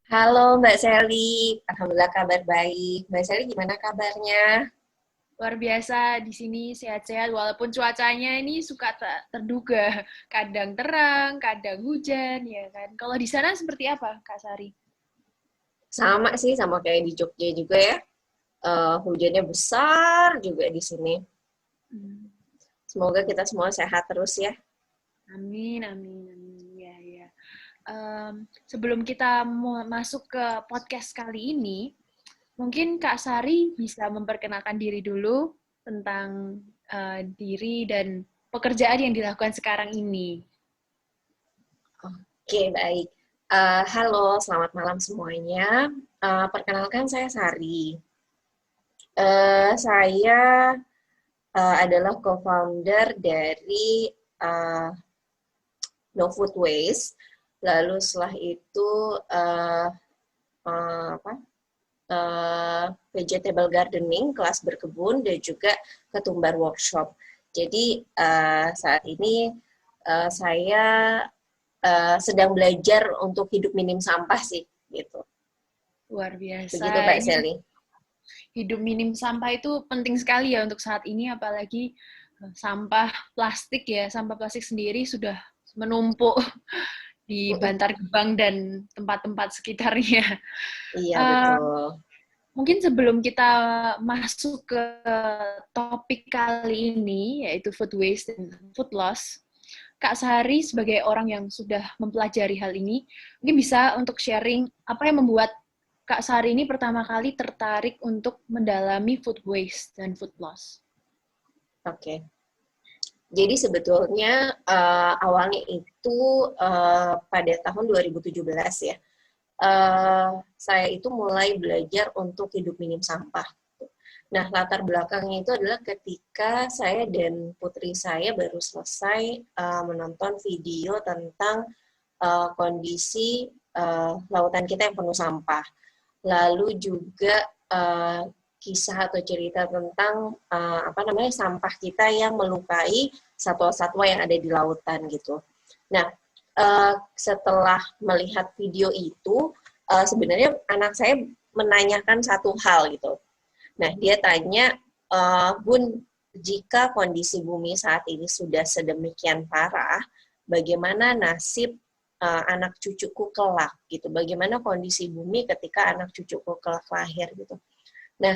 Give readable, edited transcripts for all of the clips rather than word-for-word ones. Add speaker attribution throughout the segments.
Speaker 1: Halo Mbak Sally, Alhamdulillah kabar baik. Mbak Sally gimana kabarnya?
Speaker 2: Luar biasa di sini sehat-sehat walaupun cuacanya ini suka tak terduga, kadang terang, kadang hujan ya kan. Kalau di sana seperti apa, Kak Sari?
Speaker 1: Sama sih, sama kayak di Jogja juga ya. Hujannya besar juga di sini.
Speaker 2: Hmm,
Speaker 1: Semoga kita semua sehat terus ya.
Speaker 2: Amin, amin, amin. Ya, ya. Sebelum kita masuk ke podcast kali ini, mungkin Kak Sari bisa memperkenalkan diri dulu tentang diri dan pekerjaan yang dilakukan sekarang ini.
Speaker 1: Oke, baik. Halo, selamat malam semuanya. Perkenalkan saya Sari. Saya adalah co-founder dari uh, No Food Waste. Lalu setelah itu uh, apa vegetable gardening, kelas berkebun, dan juga ketumbar workshop. Jadi saat ini saya sedang belajar untuk hidup minim sampah sih, gitu.
Speaker 2: Luar
Speaker 1: Begitu
Speaker 2: biasa.
Speaker 1: Mbak
Speaker 2: Ini
Speaker 1: Sally.
Speaker 2: hidup minim sampah itu penting sekali ya untuk saat ini, apalagi sampah plastik ya, sampah plastik sendiri sudah menumpuk di Bantar Gebang dan tempat-tempat sekitarnya.
Speaker 1: Iya
Speaker 2: Uh,
Speaker 1: betul.
Speaker 2: Mungkin sebelum kita masuk ke topik kali ini, yaitu food waste dan food loss, Kak Sari sebagai orang yang sudah mempelajari hal ini, mungkin bisa untuk sharing apa yang membuat Kak Sari ini pertama kali tertarik untuk mendalami food waste dan food loss.
Speaker 1: Oke. Jadi sebetulnya awalnya itu pada tahun 2017 ya. Saya itu mulai belajar untuk hidup minim sampah. Nah, latar belakangnya itu adalah ketika saya dan putri saya baru selesai menonton video tentang kondisi lautan kita yang penuh sampah. Lalu juga kisah atau cerita tentang apa namanya sampah kita yang melukai satwa-satwa yang ada di lautan gitu. Nah, setelah melihat video itu, sebenarnya anak saya menanyakan satu hal gitu. Nah, dia tanya, Bun, jika kondisi bumi saat ini sudah sedemikian parah, bagaimana nasib anak cucuku kelak gitu? Bagaimana kondisi bumi ketika anak cucuku kelak lahir gitu? Nah,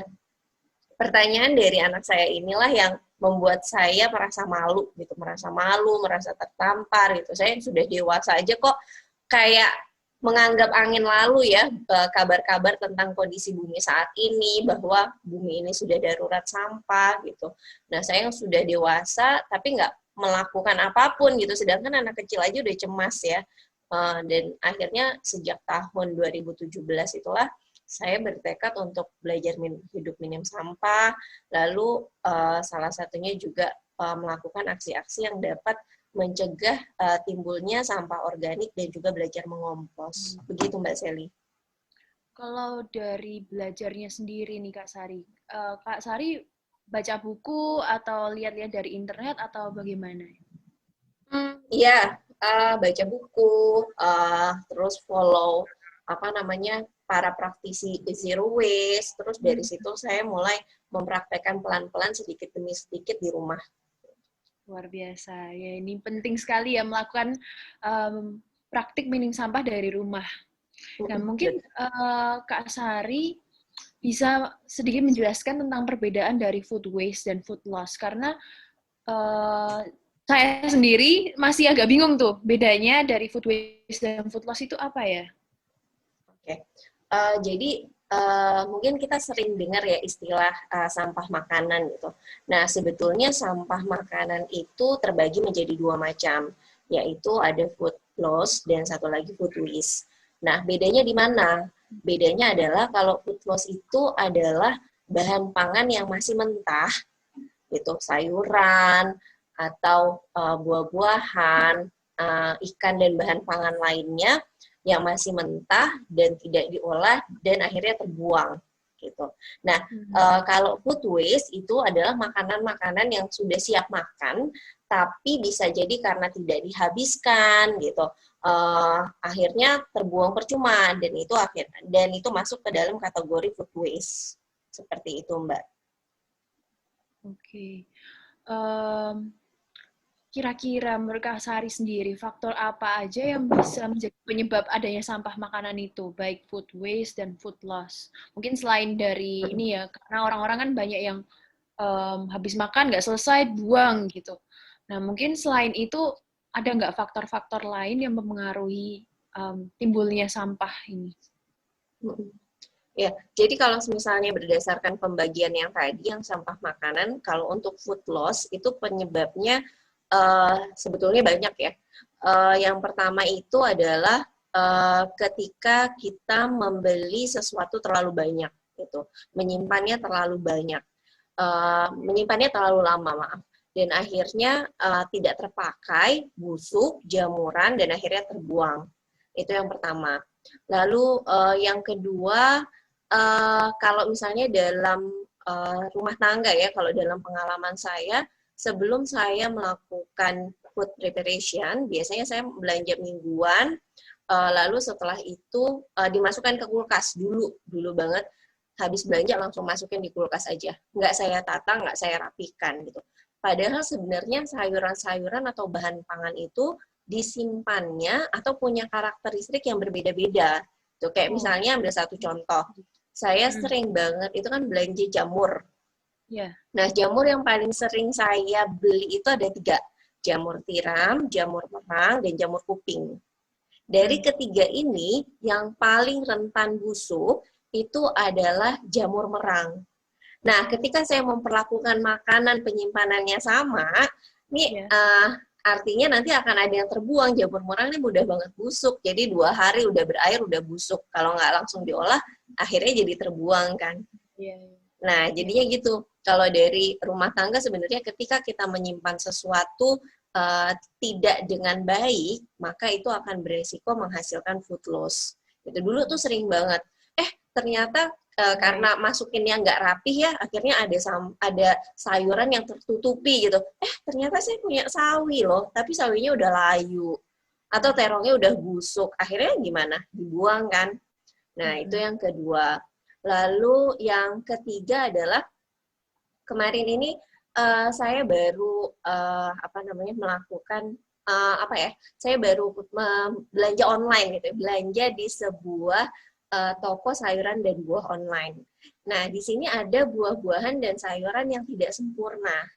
Speaker 1: pertanyaan dari anak saya inilah yang membuat saya merasa malu gitu, merasa tertampar gitu. Saya yang sudah dewasa aja kok kayak menganggap angin lalu ya kabar-kabar tentang kondisi bumi saat ini, bahwa bumi ini sudah darurat sampah gitu. Nah, saya yang sudah dewasa tapi nggak melakukan apapun gitu, sedangkan anak kecil aja udah cemas ya. Dan akhirnya sejak tahun 2017 itulah saya bertekad untuk belajar hidup minim sampah, lalu salah satunya juga melakukan aksi-aksi yang dapat mencegah timbulnya sampah organik dan juga belajar mengompos. Begitu Mbak Sally.
Speaker 2: Kalau dari belajarnya sendiri nih Kak Sari baca buku atau lihat-lihat dari internet atau bagaimana?
Speaker 1: Iya, baca buku, terus follow apa namanya para praktisi zero waste, terus dari
Speaker 2: Hmm.
Speaker 1: situ saya mulai mempraktekkan pelan-pelan sedikit demi sedikit di rumah.
Speaker 2: Luar biasa. Ya, ini penting sekali ya melakukan praktik minim sampah dari rumah. Nah, mungkin
Speaker 1: Betul.
Speaker 2: Kak Sari bisa sedikit menjelaskan tentang perbedaan dari food waste dan food loss karena uh, saya sendiri masih agak bingung tuh bedanya dari food waste dan food loss itu apa ya?
Speaker 1: Oke, jadi mungkin kita sering dengar ya istilah sampah makanan gitu. Nah, sebetulnya sampah makanan itu terbagi menjadi dua macam, yaitu ada food loss dan satu lagi food waste. Nah, bedanya di mana? Bedanya adalah kalau food loss itu adalah bahan pangan yang masih mentah, gitu, sayuran atau buah-buahan, ikan dan bahan pangan lainnya yang masih mentah dan tidak diolah dan akhirnya terbuang gitu. Nah,
Speaker 2: Hmm.
Speaker 1: kalau food waste itu adalah makanan-makanan yang sudah siap makan tapi bisa jadi karena tidak dihabiskan gitu, akhirnya terbuang percuma, dan itu masuk ke dalam kategori food waste seperti itu, Mbak.
Speaker 2: Oke. Em, Kira-kira menurut Kak Sari sendiri, faktor apa aja yang bisa menjadi penyebab adanya sampah makanan itu, baik food waste dan food loss? Mungkin selain dari ini ya, karena orang-orang kan banyak yang habis makan nggak selesai, buang gitu. Nah, mungkin selain itu, ada nggak faktor-faktor lain yang mempengaruhi timbulnya sampah ini?
Speaker 1: Ya, jadi kalau misalnya berdasarkan pembagian yang tadi, yang sampah makanan, kalau untuk food loss itu penyebabnya sebetulnya banyak ya. Yang pertama itu adalah ketika kita membeli sesuatu terlalu banyak, gitu, menyimpannya terlalu banyak, menyimpannya terlalu lama, maaf, dan akhirnya tidak terpakai, busuk, jamuran, dan akhirnya terbuang. Itu yang pertama. Lalu yang kedua, kalau misalnya dalam rumah tangga ya, kalau dalam pengalaman saya, sebelum saya melakukan food preparation, biasanya saya belanja mingguan, lalu setelah itu dimasukkan ke kulkas dulu banget, habis belanja langsung masukin di kulkas aja. Nggak saya tata, nggak saya rapikan gitu. Padahal sebenarnya sayuran-sayuran atau bahan pangan itu disimpannya atau punya karakteristik yang berbeda-beda. Tuh, kayak misalnya ambil satu contoh, saya sering banget itu kan belanja jamur.
Speaker 2: Yeah.
Speaker 1: Nah, jamur yang paling sering saya beli itu ada 3. Jamur tiram, jamur merang, dan jamur kuping. Dari ketiga ini, yang paling rentan busuk itu adalah jamur merang. Nah, ketika saya memperlakukan makanan penyimpanannya sama, ini artinya nanti akan ada yang terbuang. Jamur merang ini mudah banget busuk, jadi 2 hari udah berair, udah busuk. Kalau nggak langsung diolah, akhirnya jadi terbuang kan. Nah, jadinya gitu. Kalau dari rumah tangga sebenarnya ketika kita menyimpan sesuatu tidak dengan baik, maka itu akan beresiko menghasilkan food loss. Itu dulu tuh sering banget. Ternyata karena masukinnya nggak rapih ya, akhirnya ada sayuran yang tertutupi gitu. Ternyata saya punya sawi loh, tapi sawinya udah layu. Atau terongnya udah busuk. Akhirnya gimana? Dibuang kan? Nah, itu yang kedua. Lalu yang ketiga adalah kemarin ini saya baru melakukan saya baru belanja online gitu, belanja di sebuah toko sayuran dan buah online. Nah, di sini ada buah-buahan dan sayuran yang tidak sempurna,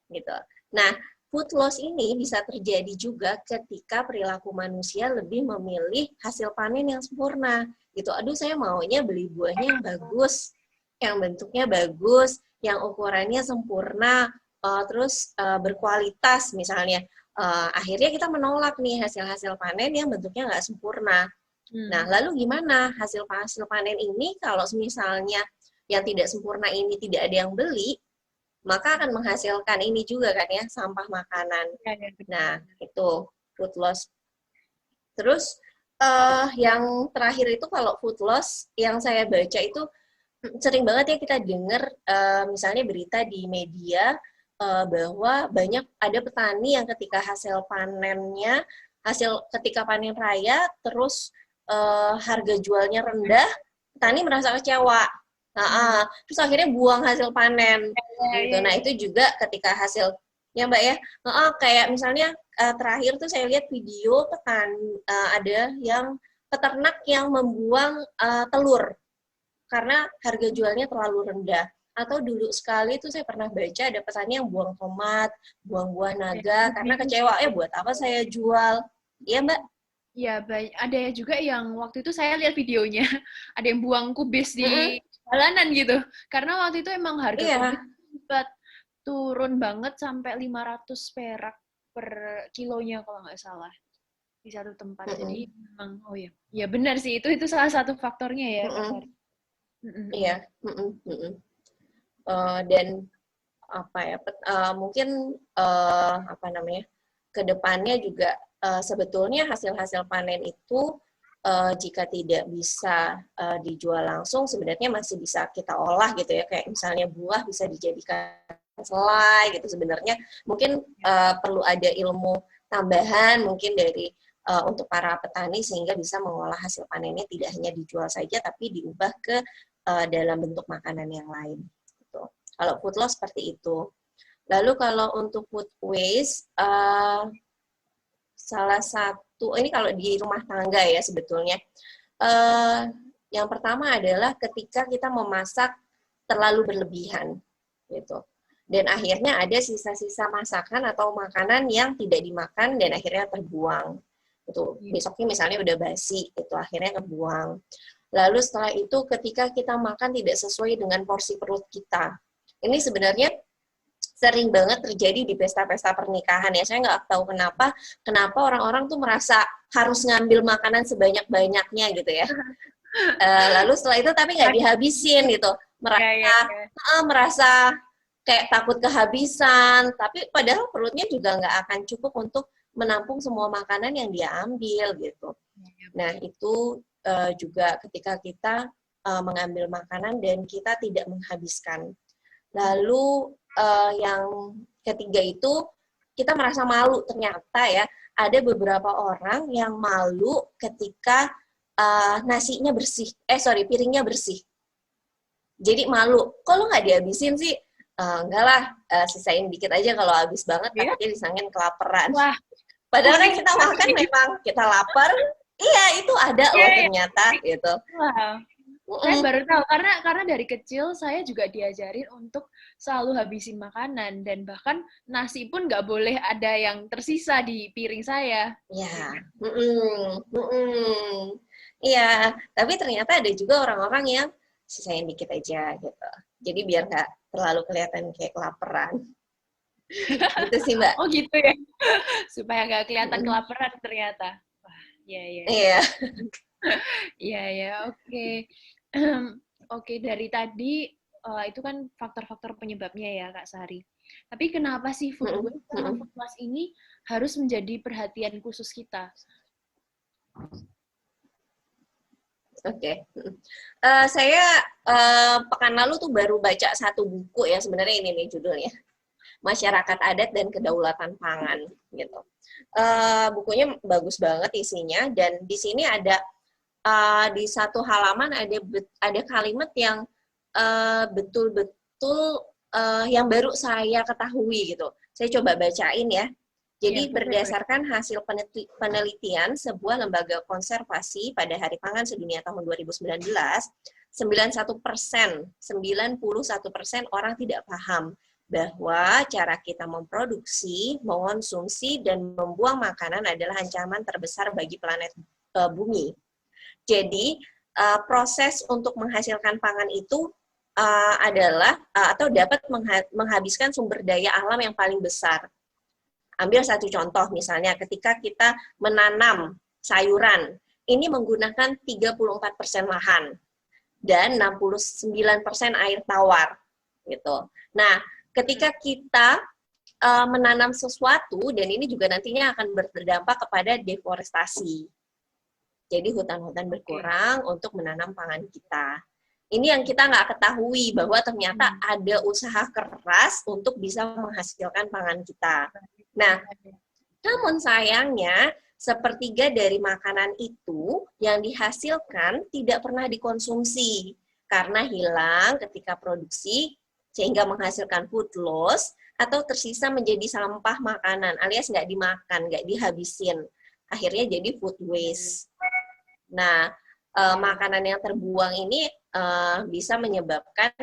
Speaker 1: gitu. Nah, food loss ini bisa terjadi juga ketika perilaku manusia lebih memilih hasil panen yang sempurna, gitu. Aduh, saya maunya beli buahnya yang bagus, yang bentuknya bagus, yang ukurannya sempurna, terus berkualitas misalnya. Akhirnya kita menolak nih hasil-hasil panen yang bentuknya nggak sempurna. Nah, lalu gimana hasil panen ini kalau misalnya yang tidak sempurna ini tidak ada yang beli, maka akan menghasilkan ini juga kan ya, sampah makanan. Nah, itu food loss. Terus yang terakhir itu kalau food loss yang saya baca itu sering banget ya kita dengar misalnya berita di media bahwa banyak ada petani yang ketika ketika panen raya terus harga jualnya rendah, petani merasa kecewa. Terus akhirnya buang hasil panen. Gitu. Nah, itu juga ketika hasilnya, Mbak ya. Kayak misalnya terakhir tuh saya lihat video ada yang peternak yang membuang telur karena harga jualnya terlalu rendah. Atau dulu sekali tuh saya pernah baca ada petani yang buang tomat, buang buah naga karena kecewa, buat apa saya jual? Iya, Mbak?
Speaker 2: Ya, ada juga yang waktu itu saya lihat videonya, ada yang buang kubis di jalanan gitu. Karena waktu itu emang harga kubis sempat turun banget sampai 500 perak per kilonya kalau nggak salah di satu tempat. Jadi memang ya benar sih, itu salah satu faktornya ya, Kak Sari.
Speaker 1: Iya. Dan mungkin kedepannya juga sebetulnya hasil-hasil panen itu jika tidak bisa dijual langsung sebenarnya masih bisa kita olah gitu ya, kayak misalnya buah bisa dijadikan selai gitu sebenarnya mungkin perlu ada ilmu tambahan mungkin dari untuk para petani sehingga bisa mengolah hasil panennya tidak hanya dijual saja tapi diubah ke dalam bentuk makanan yang lain. Gitu. Kalau food loss seperti itu. Lalu kalau untuk food waste, salah satu ini kalau di rumah tangga ya sebetulnya. Yang pertama adalah ketika kita memasak terlalu berlebihan, gitu. Dan akhirnya ada sisa-sisa masakan atau makanan yang tidak dimakan dan akhirnya terbuang. Itu besoknya misalnya udah basi, itu akhirnya kebuang. Lalu setelah itu ketika kita makan tidak sesuai dengan porsi perut kita. Ini sebenarnya sering banget terjadi di pesta-pesta pernikahan ya. Saya nggak tahu kenapa orang-orang tuh merasa harus ngambil makanan sebanyak-banyaknya gitu ya. Lalu setelah itu tapi nggak dihabisin gitu. Merasa kayak takut kehabisan, tapi padahal perutnya juga nggak akan cukup untuk menampung semua makanan yang dia ambil gitu. Nah itu juga ketika kita mengambil makanan dan kita tidak menghabiskan. Lalu yang ketiga itu kita merasa malu ternyata ya ada beberapa orang yang malu ketika nasinya bersih, piringnya bersih. Jadi malu, kok lo nggak dihabisin sih? Enggak lah, sisain dikit aja kalau habis banget takutnya disangin kelaparan. Wah. Padahal kan kita makan memang kita lapar, iya itu ada loh ternyata gitu.
Speaker 2: Wow. Saya baru tahu karena dari kecil saya juga diajarin untuk selalu habisin makanan dan bahkan nasi pun nggak boleh ada yang tersisa di piring saya.
Speaker 1: Ya, iya. Tapi ternyata ada juga orang-orang yang sisain dikit aja gitu. Jadi biar nggak terlalu kelihatan kayak kelaparan. Gitu sih Mbak.
Speaker 2: Oh gitu ya, supaya nggak kelihatan kelaparan ternyata. Wah,
Speaker 1: iya.
Speaker 2: Iya, oke. Oke, dari tadi itu kan faktor-faktor penyebabnya ya, Kak Sari. Tapi kenapa sih food waste sama food loss ini harus menjadi perhatian khusus kita?
Speaker 1: Oke. Saya pekan lalu tuh baru baca satu buku ya, sebenarnya ini nih judulnya. Masyarakat Adat dan Kedaulatan Pangan gitu. Bukunya bagus banget isinya dan di sini ada di satu halaman ada kalimat yang betul-betul yang baru saya ketahui gitu. Saya coba bacain ya. Jadi berdasarkan hasil penelitian sebuah lembaga konservasi pada Hari Pangan Sedunia tahun 2019, 91% orang tidak paham bahwa cara kita memproduksi, mengonsumsi, dan membuang makanan adalah ancaman terbesar bagi planet bumi. Jadi, proses untuk menghasilkan pangan itu adalah atau dapat menghabiskan sumber daya alam yang paling besar. Ambil satu contoh misalnya ketika kita menanam sayuran, ini menggunakan 34% lahan dan 69% air tawar gitu. Nah, ketika kita menanam sesuatu dan ini juga nantinya akan berdampak kepada deforestasi. Jadi hutan-hutan berkurang untuk menanam pangan kita. Ini yang kita nggak ketahui bahwa ternyata ada usaha keras untuk bisa menghasilkan pangan kita. Nah, namun sayangnya sepertiga dari makanan itu yang dihasilkan tidak pernah dikonsumsi karena hilang ketika produksi sehingga menghasilkan food loss atau tersisa menjadi sampah makanan alias nggak dimakan, nggak dihabisin. Akhirnya jadi food waste. Nah, makanan yang terbuang ini bisa menyebabkan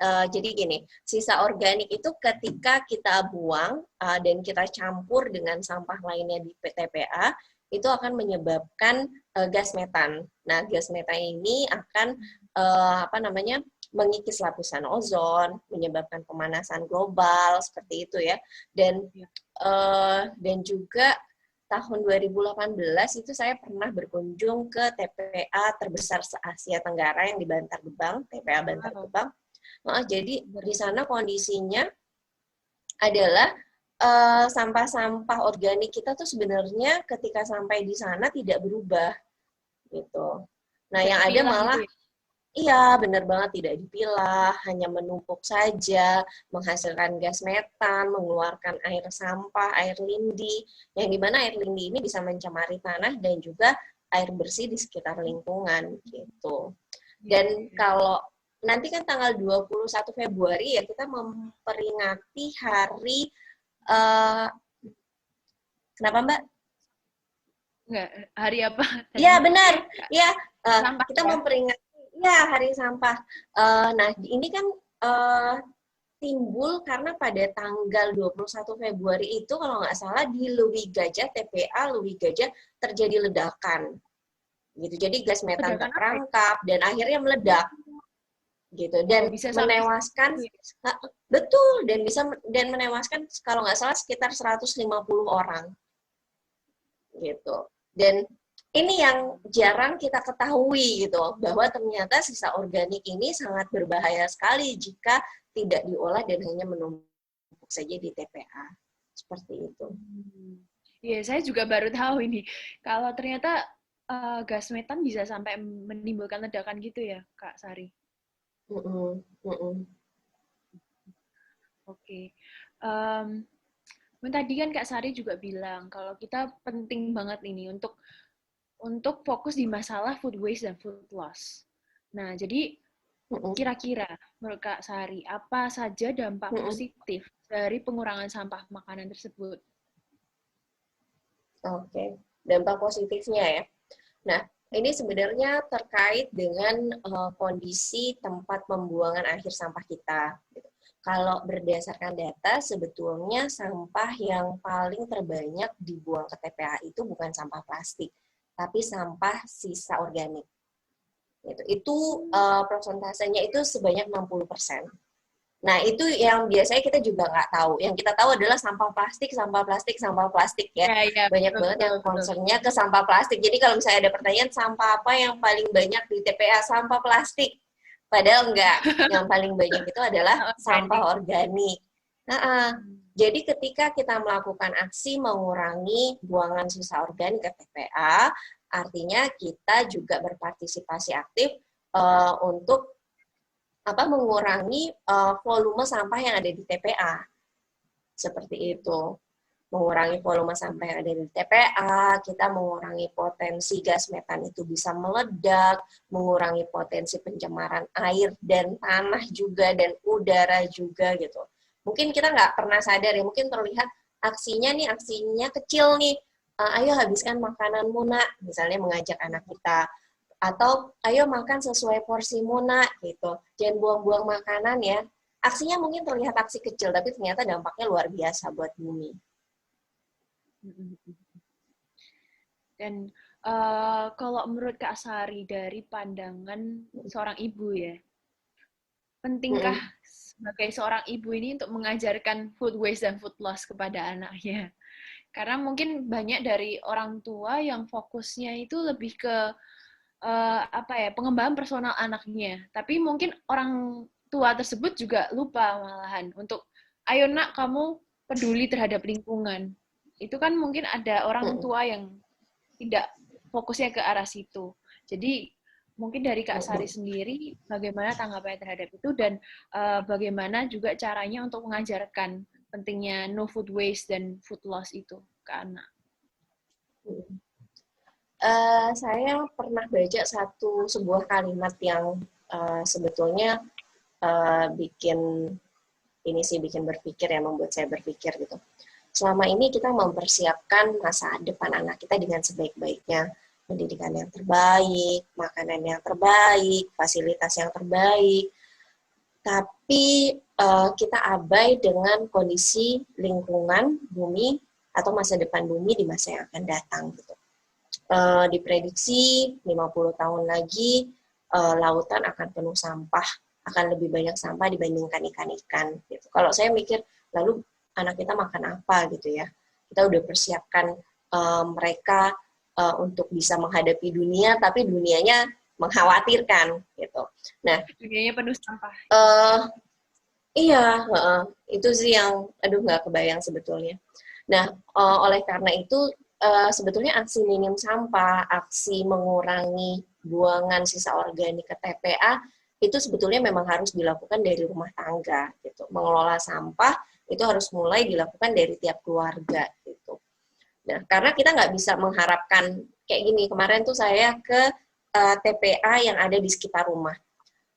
Speaker 1: jadi gini, sisa organik itu ketika kita buang dan kita campur dengan sampah lainnya di TPA, itu akan menyebabkan gas metan. Nah, gas metan ini akan mengikis lapisan ozon, menyebabkan pemanasan global seperti itu ya. Dan juga tahun 2018 itu saya pernah berkunjung ke TPA terbesar se-Asia Tenggara yang di Bantar Gebang, TPA Bantar Gebang. Jadi di sana kondisinya adalah sampah-sampah organik kita tuh sebenarnya ketika sampai di sana tidak berubah gitu. Nah, yang ada malah Iya, benar banget, tidak dipilah, hanya menumpuk saja, menghasilkan gas metan, mengeluarkan air sampah, air lindi, yang dimana air lindi ini bisa mencemari tanah dan juga air bersih di sekitar lingkungan, gitu. Dan kalau nanti kan tanggal 21 Februari ya, kita memperingati hari, kenapa Mbak?
Speaker 2: Enggak, hari apa
Speaker 1: Iya,
Speaker 2: tadi?
Speaker 1: benar. Iya,
Speaker 2: Sampah
Speaker 1: kita
Speaker 2: ya?
Speaker 1: memperingati ya Hari Sampah. Nah, ini kan uh, timbul karena pada tanggal 21 Februari itu kalau nggak salah di Lewi Gajah, TPA Lewi Gajah terjadi ledakan. Gitu. Jadi gas metan
Speaker 2: Ledakan apa ya?
Speaker 1: terperangkap dan akhirnya meledak gitu
Speaker 2: Oh,
Speaker 1: dan
Speaker 2: bisa sampai
Speaker 1: menewaskan
Speaker 2: segitu ya?
Speaker 1: betul dan menewaskan kalau nggak salah sekitar 150 orang gitu. Dan ini yang jarang kita ketahui gitu, bahwa ternyata sisa organik ini sangat berbahaya sekali jika tidak diolah dan hanya menumpuk saja di TPA. Seperti itu.
Speaker 2: Iya, saya juga baru tahu ini. Kalau ternyata gas metan bisa sampai menimbulkan ledakan gitu ya, Kak Sari?
Speaker 1: Mm-mm, mm-mm.
Speaker 2: Oke. Um, Tadi kan Kak Sari juga bilang kalau kita penting banget ini untuk fokus di masalah food waste dan food loss. Nah, jadi
Speaker 1: Mm-mm,
Speaker 2: kira-kira menurut Kak Sari, apa saja dampak
Speaker 1: mm-mm.
Speaker 2: positif dari pengurangan sampah makanan tersebut?
Speaker 1: Oke, dampak positifnya ya. Nah, ini sebenarnya terkait dengan kondisi tempat pembuangan akhir sampah kita. Gitu. Kalau berdasarkan data, sebetulnya sampah yang paling terbanyak dibuang ke TPA itu bukan sampah plastik, tapi sampah sisa organik. Gitu. Itu prosentasenya itu sebanyak 60%. Nah, itu yang biasanya kita juga nggak tahu. Yang kita tahu adalah sampah plastik, sampah plastik, sampah plastik ya.
Speaker 2: Ya, ya,
Speaker 1: Banyak
Speaker 2: betul,
Speaker 1: banget
Speaker 2: betul,
Speaker 1: yang
Speaker 2: betul.
Speaker 1: concernnya ke sampah plastik. Jadi kalau misalnya ada pertanyaan, sampah apa yang paling banyak di TPA? Sampah plastik. Padahal enggak. Yang paling banyak itu adalah sampah
Speaker 2: Organik.
Speaker 1: organik. Nah, jadi ketika kita melakukan aksi mengurangi buangan sisa organik ke TPA, artinya kita juga berpartisipasi aktif untuk mengurangi volume sampah yang ada di TPA. Seperti itu. Mengurangi volume sampah yang ada di TPA, kita mengurangi potensi gas metan itu bisa meledak, mengurangi potensi pencemaran air dan tanah juga, dan udara juga gitu. Mungkin kita nggak pernah sadar ya, mungkin terlihat aksinya kecil nih, ayo habiskan makananmu nak, misalnya mengajak anak kita, atau ayo makan sesuai porsimu nak gitu, jangan buang-buang makanan ya. Aksinya mungkin terlihat aksi kecil, tapi ternyata dampaknya luar biasa buat bumi.
Speaker 2: Dan kalau menurut Kak Sari dari pandangan seorang ibu ya, pentingkah sebagai seorang ibu ini untuk mengajarkan food waste dan food loss kepada anaknya? Karena mungkin banyak dari orang tua yang fokusnya itu lebih ke pengembangan personal anaknya. Tapi mungkin orang tua tersebut juga lupa malahan untuk, ayo nak kamu peduli terhadap lingkungan. Itu kan mungkin ada orang tua yang tidak fokusnya ke arah situ. Jadi mungkin dari Kak Sari sendiri bagaimana tanggapannya terhadap itu dan bagaimana juga caranya untuk mengajarkan pentingnya no food waste dan food loss itu ke anak.
Speaker 1: Saya pernah baca sebuah kalimat yang sebetulnya bikin berpikir ya, membuat saya berpikir gitu. Selama ini kita mempersiapkan masa depan anak kita dengan sebaik-baiknya, pendidikan yang terbaik, makanan yang terbaik, fasilitas yang terbaik, tapi kita abai dengan kondisi lingkungan bumi atau masa depan bumi di masa yang akan datang gitu. Diprediksi 50 tahun lagi lautan akan penuh sampah, akan lebih banyak sampah dibandingkan ikan-ikan gitu. Kalau saya mikir, lalu anak kita makan apa gitu ya? Kita udah persiapkan mereka untuk bisa menghadapi dunia, tapi dunianya mengkhawatirkan gitu. Nah,
Speaker 2: Dunianya penuh sampah.
Speaker 1: iya, itu sih yang nggak kebayang sebetulnya. Nah, oleh karena itu sebetulnya aksi minim sampah, aksi mengurangi buangan sisa organik ke TPA itu sebetulnya memang harus dilakukan dari rumah tangga gitu. Mengelola sampah itu harus mulai dilakukan dari tiap keluarga gitu. Nah, karena kita nggak bisa mengharapkan kayak gini. Kemarin tuh saya ke TPA yang ada di sekitar rumah.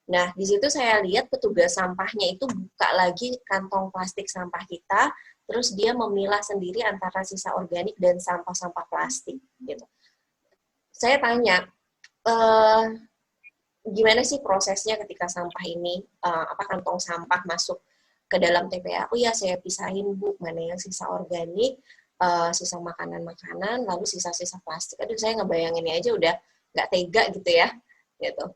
Speaker 1: Nah, di situ saya lihat petugas sampahnya itu buka lagi kantong plastik sampah kita, terus dia memilah sendiri antara sisa organik dan sampah-sampah plastik gitu. Saya tanya, gimana sih prosesnya ketika sampah ini, kantong sampah masuk ke dalam TPA? Oh ya, saya pisahin Bu, mana yang sisa organik, sisa makanan-makanan, lalu sisa-sisa plastik. Aduh, saya ngebayanginnya aja udah nggak tega gitu ya, gitu.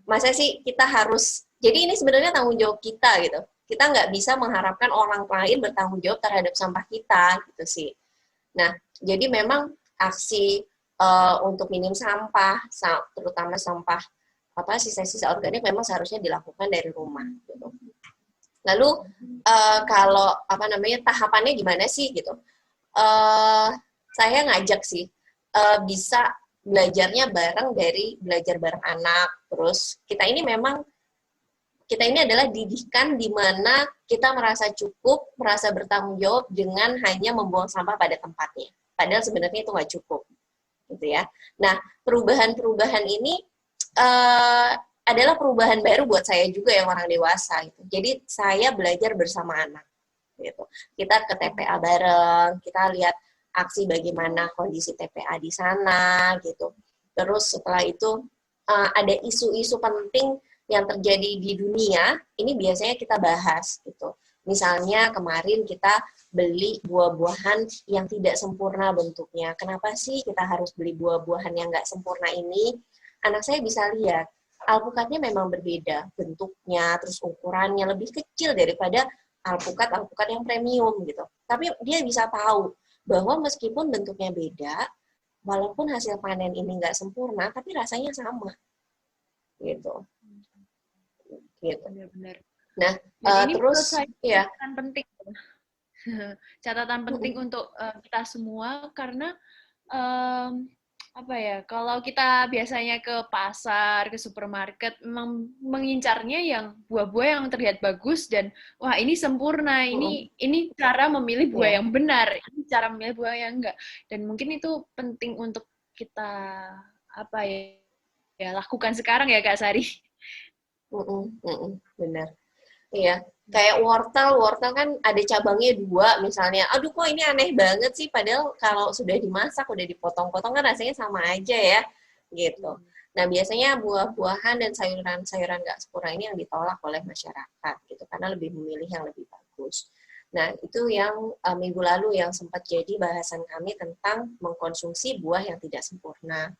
Speaker 1: Masa sih kita harus, jadi ini sebenarnya tanggung jawab kita gitu. Kita nggak bisa mengharapkan orang lain bertanggung jawab terhadap sampah kita gitu sih. Nah, jadi memang aksi untuk minim sampah, terutama sampah sisa-sisa organik memang seharusnya dilakukan dari rumah. Gitu. Lalu kalau tahapannya gimana sih gitu? Saya ngajak sih bisa belajarnya bareng dari belajar bareng anak. Terus kita ini adalah didikan di mana kita merasa cukup, merasa bertanggung jawab dengan hanya membuang sampah pada tempatnya. Padahal sebenarnya itu nggak cukup, gitu ya. Nah, perubahan-perubahan ini adalah perubahan baru buat saya juga yang orang dewasa. Gitu. Jadi saya belajar bersama anak. Gitu. Kita ke TPA bareng, kita lihat aksi bagaimana kondisi TPA di sana, gitu. Terus setelah itu ada isu-isu penting yang terjadi di dunia, ini biasanya kita bahas, gitu. Misalnya kemarin kita beli buah-buahan yang tidak sempurna bentuknya. Kenapa sih kita harus beli buah-buahan yang nggak sempurna ini? Anak saya bisa lihat, alpukatnya memang berbeda bentuknya, terus ukurannya lebih kecil daripada alpukat yang premium gitu. Tapi dia bisa tahu bahwa meskipun bentuknya beda, walaupun hasil panen ini nggak sempurna, tapi rasanya sama gitu. Gitu.
Speaker 2: Benar-benar.
Speaker 1: Nah,
Speaker 2: ini
Speaker 1: terus ya.
Speaker 2: catatan penting, catatan penting untuk kita semua karena kalau kita biasanya ke pasar, ke supermarket, memang mengincarnya yang buah-buah yang terlihat bagus dan wah ini sempurna, ini cara memilih buah yang benar, ini cara memilih buah yang enggak. Dan mungkin itu penting untuk kita lakukan sekarang ya Kak Sari.
Speaker 1: Benar. Iya, kayak wortel kan ada cabangnya 2 misalnya. Aduh kok ini aneh banget sih, padahal kalau sudah dimasak, udah dipotong-potong kan rasanya sama aja ya, gitu. Nah biasanya buah-buahan dan sayuran-sayuran nggak sempurna ini yang ditolak oleh masyarakat, gitu, karena lebih memilih yang lebih bagus. Nah itu yang minggu lalu yang sempat jadi bahasan kami tentang mengkonsumsi buah yang tidak sempurna.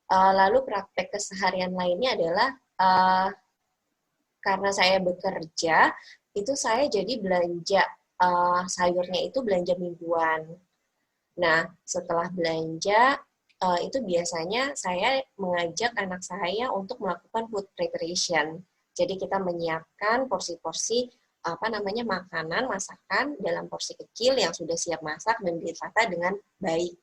Speaker 1: Lalu praktek keseharian lainnya adalah karena saya bekerja, itu saya jadi belanja sayurnya itu belanja mingguan. Nah, setelah belanja, itu biasanya saya mengajak anak saya untuk melakukan food preparation. Jadi kita menyiapkan porsi-porsi makanan, masakan dalam porsi kecil yang sudah siap masak dan ditata dengan baik.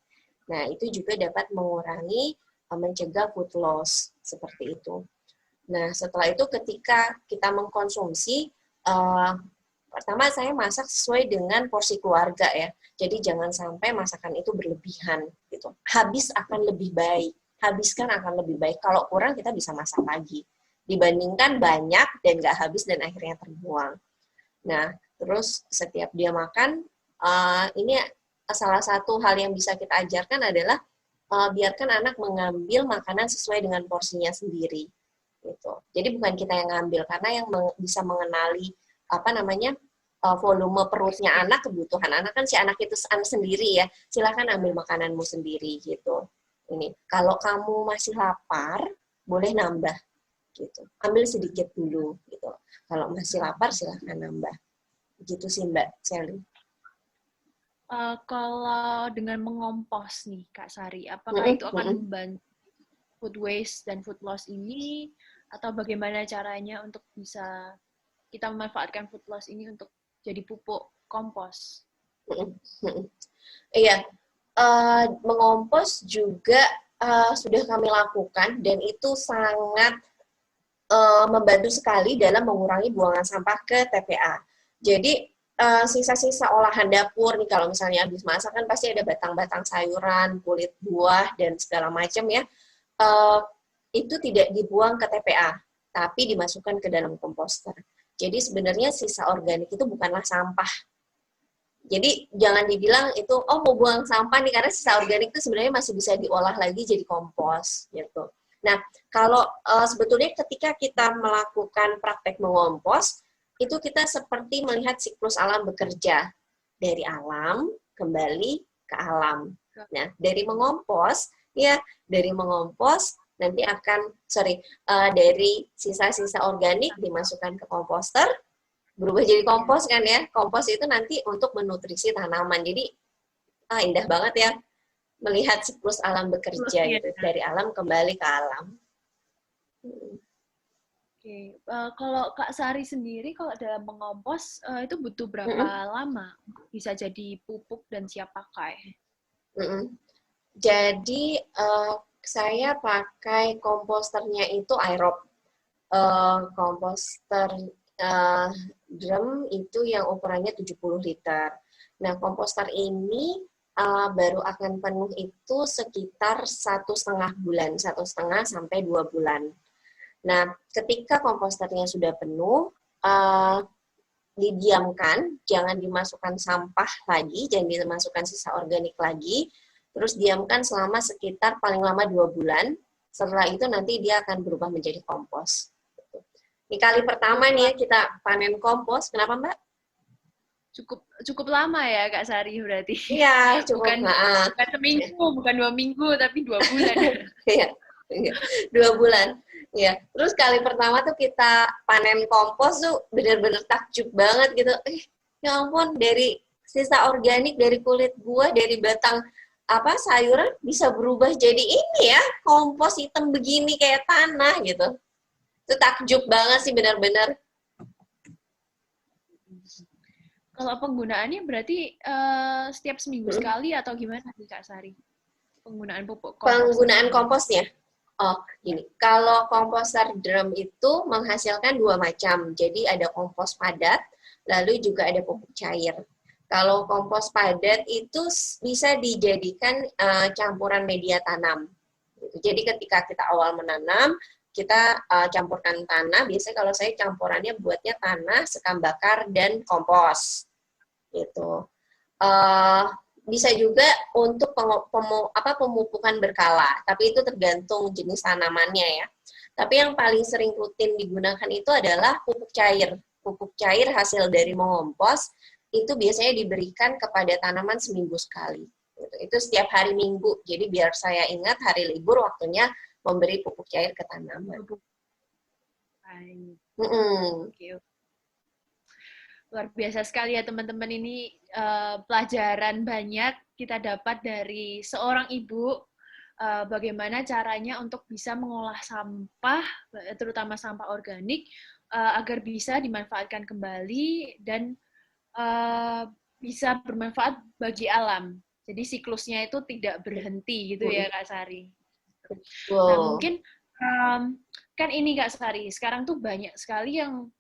Speaker 1: Nah, itu juga dapat mengurangi, mencegah food loss, seperti itu. Nah, setelah itu ketika kita mengkonsumsi, pertama saya masak sesuai dengan porsi keluarga ya. Jadi jangan sampai masakan itu berlebihan gitu. Habis akan lebih baik, habiskan akan lebih baik. Kalau kurang kita bisa masak lagi. Dibandingkan banyak dan nggak habis dan akhirnya terbuang. Nah, terus setiap dia makan, ini salah satu hal yang bisa kita ajarkan adalah biarkan anak mengambil makanan sesuai dengan porsinya sendiri. Gitu. Jadi bukan kita yang ngambil, karena yang bisa mengenali volume perutnya anak, kebutuhan anak kan si anak itu sendiri ya. Silakan ambil makananmu sendiri gitu. Ini kalau kamu masih lapar, boleh nambah gitu. Ambil sedikit dulu gitu. Kalau masih lapar silakan nambah. Gitu sih Mbak Sally.
Speaker 2: Kalau dengan mengompos nih Kak Sari, apakah itu akan membantu food waste dan food loss ini, atau bagaimana caranya untuk bisa kita memanfaatkan food loss ini untuk jadi pupuk kompos?
Speaker 1: Iya, mengompos juga sudah kami lakukan dan itu sangat membantu sekali dalam mengurangi buangan sampah ke TPA. Jadi sisa-sisa olahan dapur nih, kalau misalnya habis masak kan pasti ada batang-batang sayuran, kulit buah dan segala macam ya. Itu tidak dibuang ke TPA, tapi dimasukkan ke dalam komposter. Jadi sebenarnya sisa organik itu bukanlah sampah. Jadi jangan dibilang itu mau buang sampah nih, karena sisa organik itu sebenarnya masih bisa diolah lagi jadi kompos gitu. Nah, kalau sebetulnya ketika kita melakukan praktek mengompos, itu kita seperti melihat siklus alam bekerja. Dari alam kembali ke alam. Nah, dari mengompos nanti akan dari sisa-sisa organik dimasukkan ke komposter, berubah jadi kompos kan ya. Kompos itu nanti untuk menutrisi tanaman. Jadi indah banget ya melihat siklus alam bekerja gitu. Dari alam kembali ke alam.
Speaker 2: Oke, kalau Kak Sari sendiri kalau dalam mengompos itu butuh berapa lama bisa jadi pupuk dan siap pakai?
Speaker 1: Jadi saya pakai komposternya itu aerob. Komposter drum itu yang ukurannya 70 liter. Nah, komposter ini baru akan penuh itu sekitar 1,5 bulan, 1,5 sampai 2 bulan. Nah, ketika komposternya sudah penuh, didiamkan, jangan dimasukkan sampah lagi, jangan dimasukkan sisa organik lagi, terus diamkan selama sekitar paling lama 2 bulan. Setelah itu nanti dia akan berubah menjadi kompos. Ini kali pertama nih ya kita panen kompos. Kenapa, Mbak?
Speaker 2: Cukup lama ya Kak Sari berarti.
Speaker 1: Iya, cukup.
Speaker 2: Bukan seminggu, bukan 2 minggu, tapi 2 bulan.
Speaker 1: Iya, 2 bulan. Ya, terus kali pertama tuh kita panen kompos tuh bener-bener takjub banget gitu. Ya ampun, dari sisa organik, dari kulit buah, dari batang sayuran bisa berubah jadi ini ya, kompos hitam begini kayak tanah gitu. Itu takjub banget sih benar-benar.
Speaker 2: Kalau penggunaannya berarti setiap seminggu sekali atau gimana sih Kak Sari? Penggunaan pupuk kompos.
Speaker 1: Penggunaan komposnya? Gini. Kalau komposter drum itu menghasilkan 2 macam. Jadi ada kompos padat, lalu juga ada pupuk cair. Kalau kompos padat itu bisa dijadikan campuran media tanam. Jadi ketika kita awal menanam, kita campurkan tanah. Biasanya kalau saya campurannya buatnya tanah, sekam bakar, dan kompos. Gitu. Bisa juga untuk pemupukan berkala, tapi itu tergantung jenis tanamannya ya. Tapi yang paling sering rutin digunakan itu adalah pupuk cair. Pupuk cair hasil dari mengompos itu biasanya diberikan kepada tanaman seminggu sekali. Itu setiap hari Minggu. Jadi biar saya ingat hari libur waktunya memberi pupuk cair ke tanaman.
Speaker 2: Okay. Luar biasa sekali ya teman-teman, ini pelajaran banyak kita dapat dari seorang ibu, bagaimana caranya untuk bisa mengolah sampah, terutama sampah organik, agar bisa dimanfaatkan kembali dan bisa bermanfaat bagi alam. Jadi siklusnya itu tidak berhenti gitu ya Kak Sari. Nah mungkin kan ini Kak Sari, sekarang tuh banyak sekali yang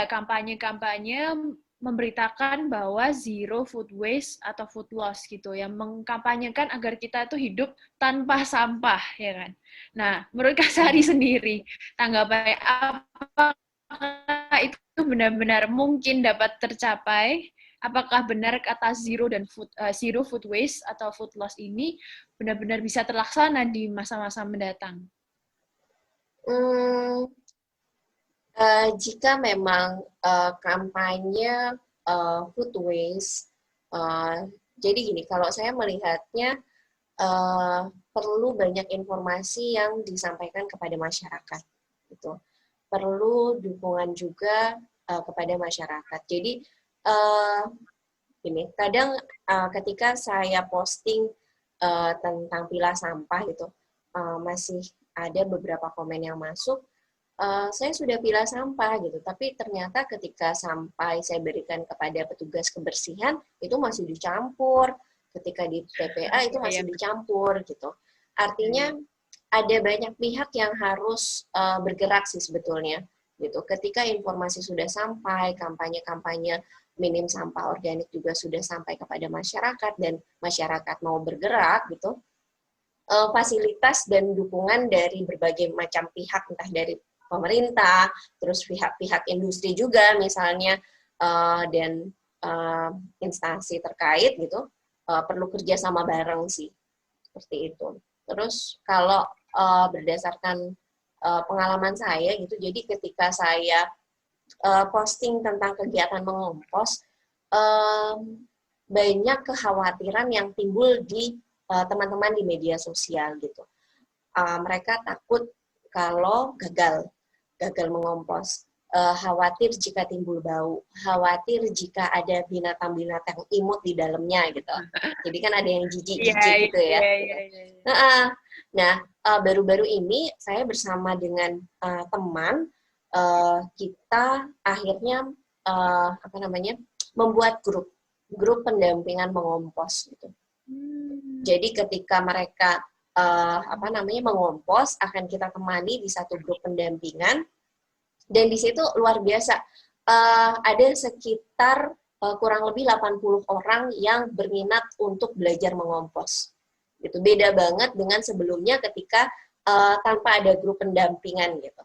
Speaker 2: kampanye-kampanye memberitakan bahwa zero food waste atau food loss gitu, yang mengkampanyekan agar kita tuh hidup tanpa sampah ya kan. Nah, menurut Kak Sari sendiri, tanggapannya apakah itu benar-benar mungkin dapat tercapai? Apakah benar kata zero food waste atau food loss ini benar-benar bisa terlaksana di masa-masa mendatang?
Speaker 1: Jika memang kampanye food waste, jadi gini, kalau saya melihatnya perlu banyak informasi yang disampaikan kepada masyarakat, gitu. Perlu dukungan juga kepada masyarakat. Jadi gini, kadang ketika saya posting tentang pilah sampah gitu, masih ada beberapa komen yang masuk. Saya sudah pilah sampah gitu, tapi ternyata ketika sampai saya berikan kepada petugas kebersihan itu masih dicampur, ketika di TPA itu
Speaker 2: Ya,
Speaker 1: masih dicampur gitu. Artinya ada banyak pihak yang harus bergerak sih sebetulnya gitu. Ketika informasi sudah sampai, kampanye-kampanye minim sampah organik juga sudah sampai kepada masyarakat dan masyarakat mau bergerak gitu, fasilitas dan dukungan dari berbagai macam pihak, entah dari pemerintah, terus pihak-pihak industri juga misalnya, dan instansi terkait gitu, perlu kerjasama bareng sih, seperti itu. Terus kalau berdasarkan pengalaman saya gitu, jadi ketika saya posting tentang kegiatan mengompos, banyak kekhawatiran yang timbul di teman-teman di media sosial gitu. Mereka takut kalau gagal mengompos, khawatir jika timbul bau, khawatir jika ada binatang-binatang imut di dalamnya gitu. Jadi kan ada yang jijik-jijik gitu ya. Nah, baru-baru ini saya bersama dengan teman, kita akhirnya membuat grup pendampingan mengompos gitu. Jadi ketika mereka mengompos, akan kita temani di satu grup pendampingan, dan di situ luar biasa, ada sekitar kurang lebih 80 orang yang berminat untuk belajar mengompos. Gitu. Beda banget dengan sebelumnya ketika tanpa ada grup pendampingan gitu.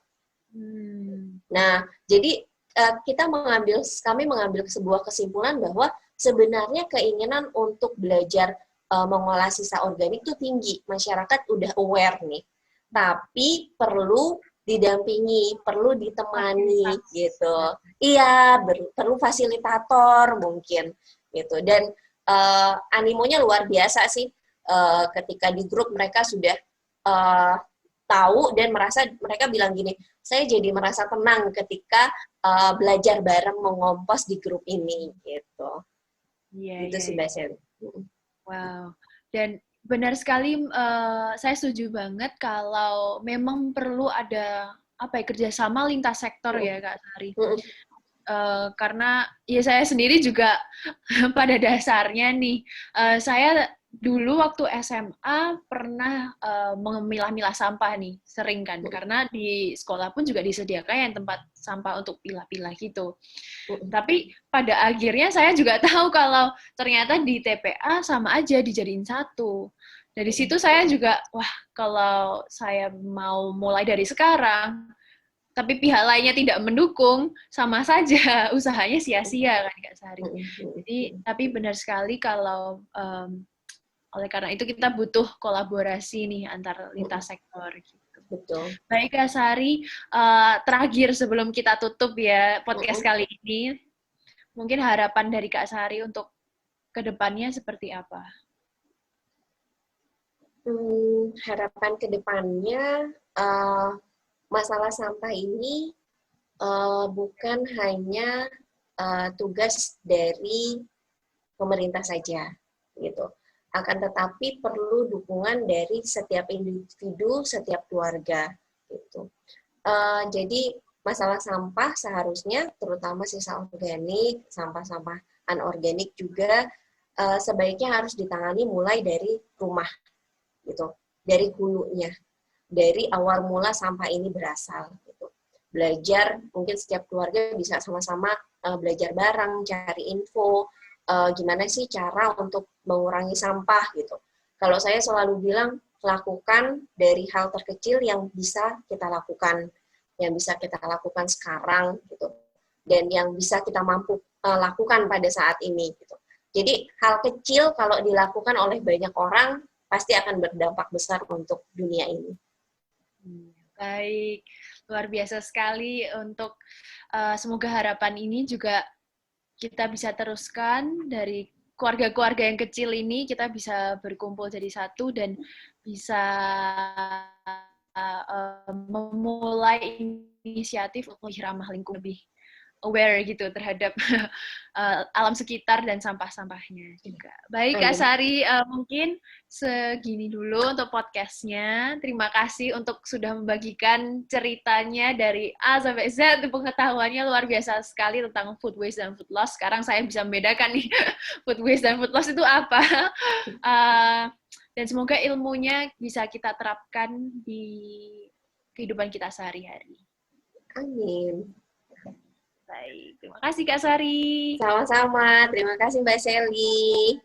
Speaker 1: Nah, jadi kami mengambil sebuah kesimpulan bahwa sebenarnya keinginan untuk belajar mengolah sisa organik itu tinggi, masyarakat udah aware nih, tapi perlu didampingi, perlu ditemani gitu. Iya, perlu fasilitator mungkin gitu. Dan animonya luar biasa sih, ketika di grup mereka sudah tahu dan mereka bilang gini, saya jadi merasa tenang ketika belajar bareng mengompos di grup ini gitu. Itu sih Basen.
Speaker 2: Wow. Dan benar sekali, saya setuju banget kalau memang perlu ada kerjasama lintas sektor ya Kak Sari. Karena ya saya sendiri juga pada dasarnya nih, saya dulu waktu SMA pernah memilah-milah sampah nih, sering kan, karena di sekolah pun juga disediakan yang tempat sampah untuk pilah-pilah gitu. Tapi pada akhirnya saya juga tahu kalau ternyata di TPA sama aja dijadiin satu. Dari situ saya juga, wah kalau saya mau mulai dari sekarang, tapi pihak lainnya tidak mendukung, sama saja usahanya sia-sia kan Kak Sari. Jadi, tapi benar sekali kalau oleh karena itu kita butuh kolaborasi nih antar lintas sektor gitu.
Speaker 1: Betul.
Speaker 2: Baik Kak Sari, terakhir sebelum kita tutup ya podcast kali ini, mungkin harapan dari Kak Sari untuk kedepannya seperti apa?
Speaker 1: Harapan kedepannya, masalah sampah ini bukan hanya tugas dari pemerintah saja, gitu. Akan tetapi perlu dukungan dari setiap individu, setiap keluarga, gitu. Jadi masalah sampah seharusnya, terutama sisa organik, sampah-sampah anorganik juga sebaiknya harus ditangani mulai dari rumah, gitu, dari hulunya, dari awal mula sampah ini berasal. Gitu. Belajar, mungkin setiap keluarga bisa sama-sama belajar bareng, cari info, gimana sih cara untuk mengurangi sampah gitu. Kalau saya selalu bilang, lakukan dari hal terkecil yang bisa kita lakukan sekarang gitu, dan yang bisa kita mampu lakukan pada saat ini gitu. Jadi hal kecil kalau dilakukan oleh banyak orang pasti akan berdampak besar untuk dunia ini.
Speaker 2: Baik, luar biasa sekali untuk semoga harapan ini juga kita bisa teruskan dari keluarga-keluarga yang kecil ini, kita bisa berkumpul jadi satu dan bisa memulai inisiatif lebih ramah lingkungan, lebih aware gitu terhadap alam sekitar dan sampah-sampahnya juga. Baik, Kak
Speaker 1: Amin.
Speaker 2: Sari, mungkin segini dulu untuk podcastnya. Terima kasih untuk sudah membagikan ceritanya dari A sampai Z. Pengetahuannya luar biasa sekali tentang food waste dan food loss. Sekarang saya bisa membedakan nih food waste dan food loss itu apa. Dan semoga ilmunya bisa kita terapkan di kehidupan kita sehari-hari.
Speaker 1: Amin.
Speaker 2: Baik, terima kasih Kak Sari.
Speaker 1: Sama-sama. Terima kasih Mbak Shelly.